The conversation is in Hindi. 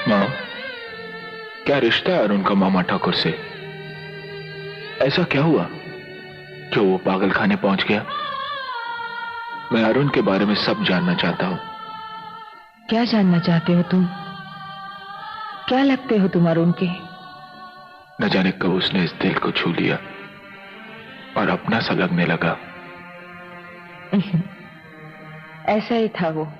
माँ, क्या रिश्ता है अरुण का मामा ठाकुर से? ऐसा क्या हुआ जो वो पागल खाने पहुंच गया? मैं अरुण के बारे में सब जानना चाहता हूँ। क्या जानना चाहते हो तुम? क्या लगते हो तुम अरुण के? न जाने कब उसने इस दिल को छू लिया और अपना सा लगने लगा। ऐसा ही था वो।